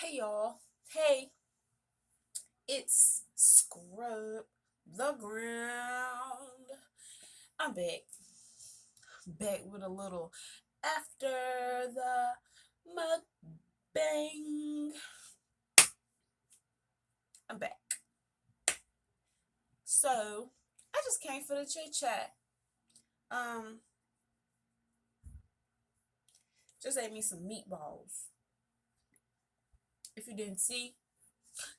Hey y'all. Hey, it's Scrub the Ground. I'm back. Back with a little after the mukbang. I'm back. So, I just came for the chit chat. Um, just ate me some meatballs. If you didn't see,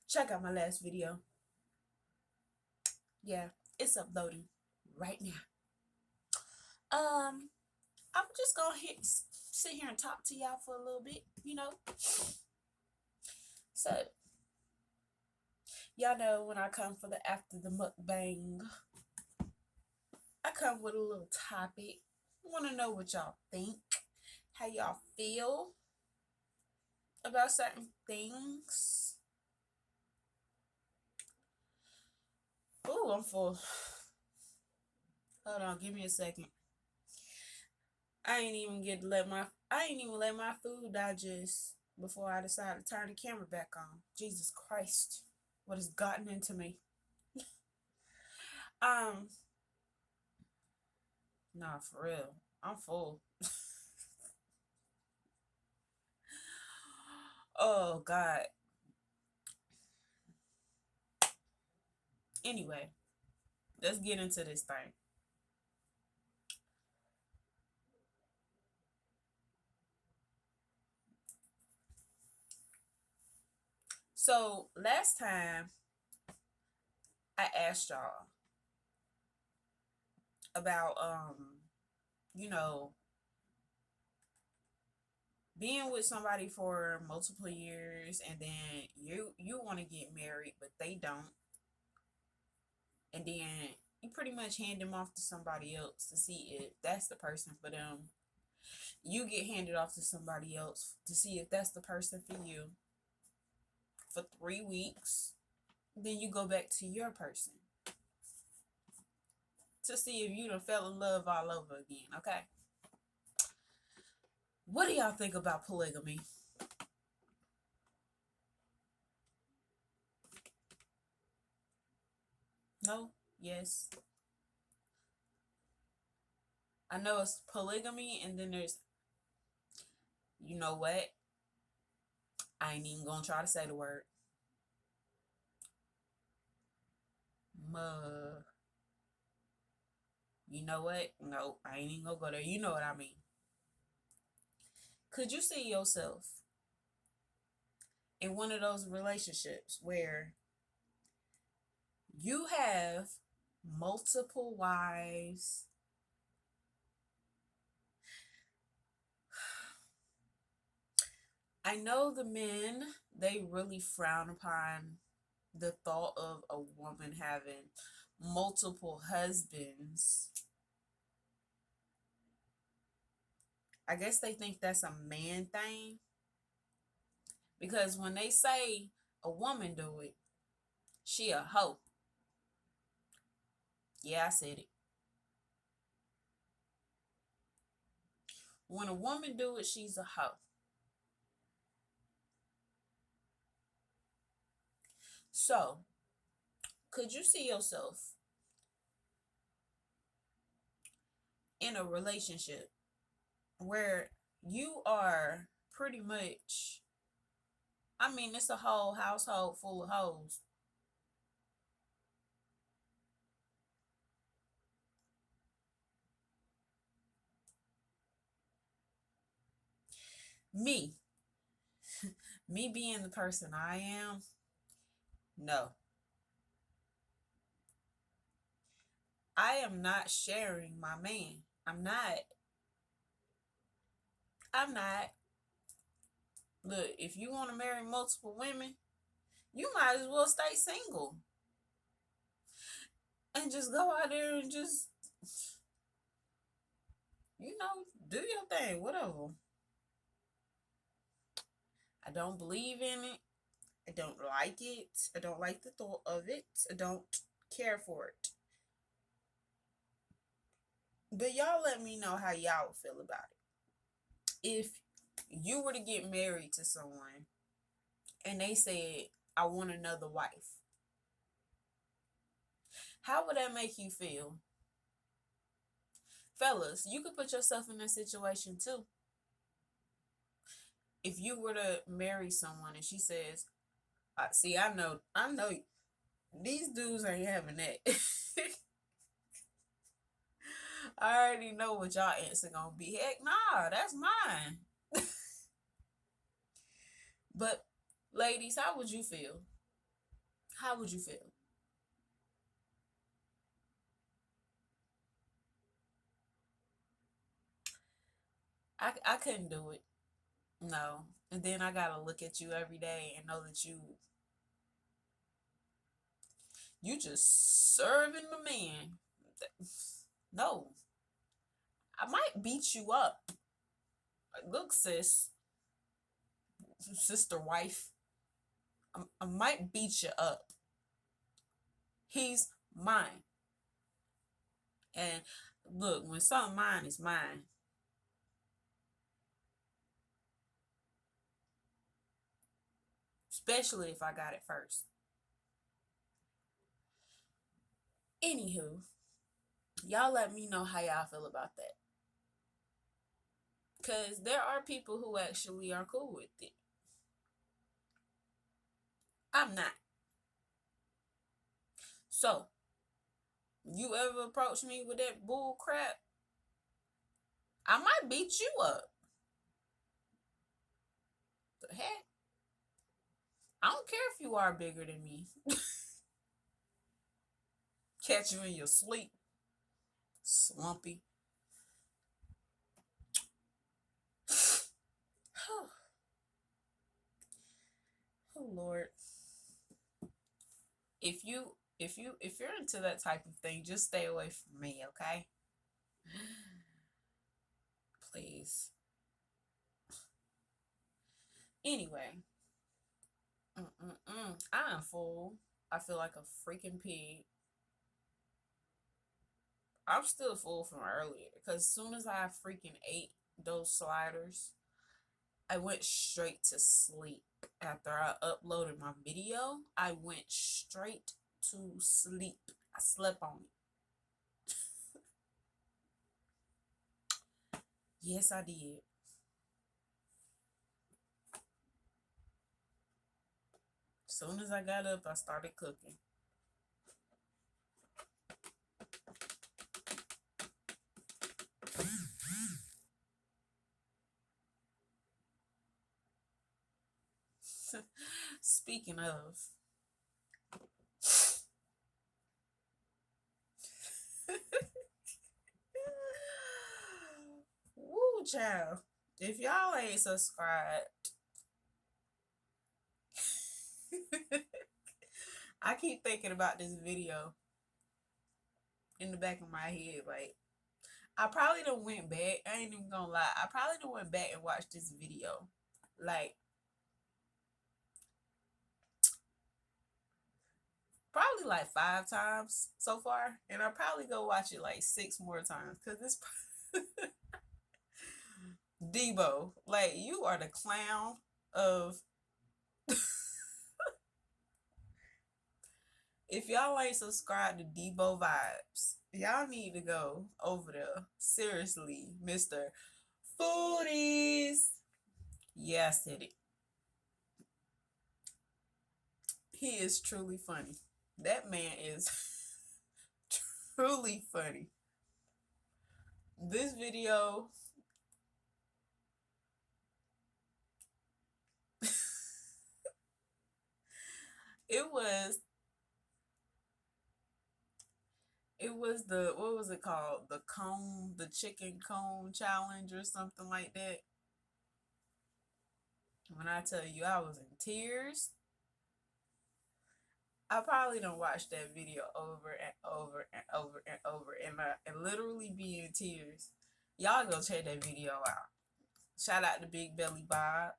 check out my last video. Yeah, it's uploading right now. I'm just gonna sit here and talk to y'all for a little bit. So, y'all know when I come for the after the mukbang, I come with a little topic. I want to know what y'all think, how y'all feel about certain things. Ooh, I'm full. Hold on, give me a second. I ain't even let my food digest before I decided to turn the camera back on. Jesus Christ, what has gotten into me? Um, nah, for real, I'm full. Oh God. Anyway, let's get into this thing. So last time I asked y'all about you know, being with somebody for multiple years and then you want to get married but they don't, and then you pretty much hand them off to somebody else to see if that's the person for them. You get handed off to somebody else to see if that's the person for you for 3 weeks. Then you go back to your person to see if you done fell in love all over again. Okay. What do y'all think about polygamy? No? Yes? I know it's polygamy, and then there's, you know what? I ain't even gonna try to say the word. Muh. You know what? No, I ain't even gonna go there. You know what I mean. Could you see yourself in one of those relationships where you have multiple wives? I know the men, they really frown upon the thought of a woman having multiple husbands. I guess they think that's a man thing because when they say a woman do it, she a hoe. Yeah, I said it. When a woman do it, she's a hoe. So, could you see yourself in a relationship where you are pretty much, I mean, it's a whole household full of hoes. Me, me being the person I am, no. I am not sharing my man. I'm not. I'm not. Look, if you want to marry multiple women, you might as well stay single and just go out there and just, do your thing, whatever. I don't believe in it. I don't like it. I don't like the thought of it. I don't care for it. But y'all let me know how y'all would feel about it. If you were to get married to someone and they said, I want another wife. How would that make you feel? Fellas, you could put yourself in that situation too. If you were to marry someone and she says, see, I know these dudes ain't having that. I already know what y'all answer gonna be. Heck nah, that's mine. But ladies, how would you feel? How would you feel? I couldn't do it. No. And then I gotta look at you every day and know that you just serving the man. No. I might beat you up. Look, sister wife, I might beat you up. He's mine. And look, when something mine is mine, especially if I got it first. Anywho, y'all let me know how y'all feel about that. Because there are people who actually are cool with it. I'm not. So, you ever approach me with that bull crap, I might beat you up. The heck? I don't care if you are bigger than me. Catch you in your sleep. Slumpy. Oh Lord. If you're into that type of thing, just stay away from me, okay? Please. Anyway, I am full. I feel like a freaking pig. I'm still full from earlier because as soon as I freaking ate those sliders, I went straight to sleep. After I uploaded my video, I went straight to sleep. I slept on it. Yes, I did. As soon as I got up, I started cooking. Speaking of, woo, child. If y'all ain't subscribed, I keep thinking about this video in the back of my head. Like, I probably done went back. I ain't even gonna lie. I probably done went back and watched this video. Like, probably like 5 times so far. And I'll probably go watch it like 6 more times. Because it's Debo. Like, you are the clown of. If y'all ain't subscribed to Debo Vibes, y'all need to go over there. Seriously, Mr. Foodies. Yeah, I said it. He is truly funny. That man is truly funny. This video, it was the, what was it called? The chicken cone challenge or something like that. When I tell you I was in tears, I probably don't watch that video over and over and over and over and literally be in tears. Y'all go check that video out. Shout out to Big Belly Bob.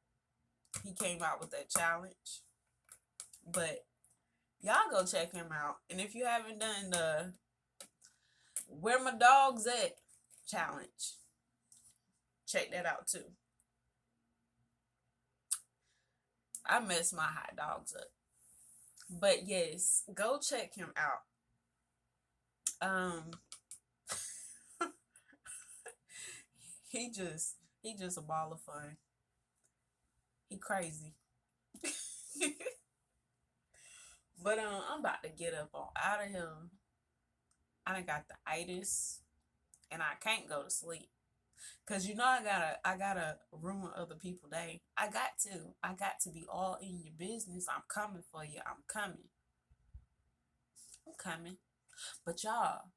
He came out with that challenge. But y'all go check him out. And if you haven't done the Where My Dogs At challenge, check that out too. I mess my hot dogs up. But yes, go check him out. Um, he just a ball of fun. He crazy. But I'm about to get up on out of here. I done got the itis, and I can't go to sleep. Cause I gotta ruin other people's day. I got to be all in your business. I'm coming for you. I'm coming. I'm coming. But y'all,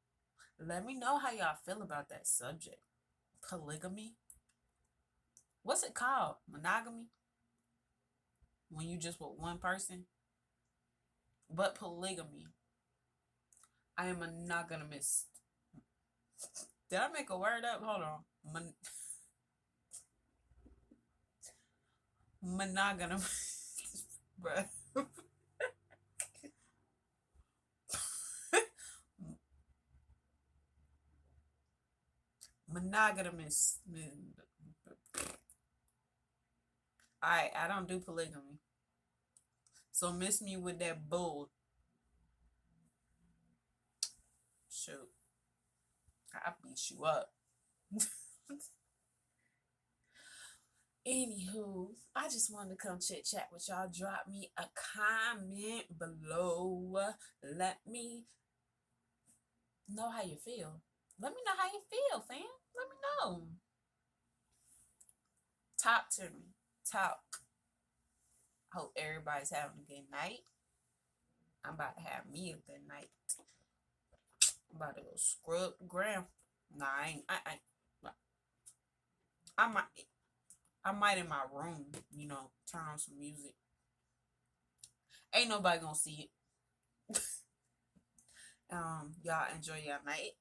let me know how y'all feel about that subject. Polygamy. What's it called? Monogamy? When you just with one person? But polygamy. I am monogamous. Did I make a word up? Hold on. Monogamous. Bruh. Monogamous. Alright, I don't do polygamy. So miss me with that bull. Shoot. I beat you up. Anywho, I just wanted to come chit chat with y'all. Drop me a comment below. Let me know how you feel. Let me know how you feel, fam. Let me know. Talk to me. Talk. Hope everybody's having a good night. I'm about to have me a good night. I'm about to go scrub the ground. Nah, I might. I might in my room, turn on some music. Ain't nobody gonna see it. Y'all enjoy your night.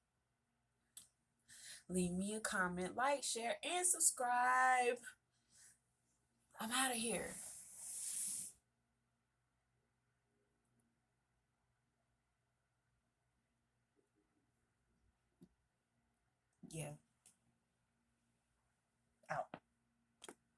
Leave me a comment, like, share, and subscribe. I'm out of here. Yeah.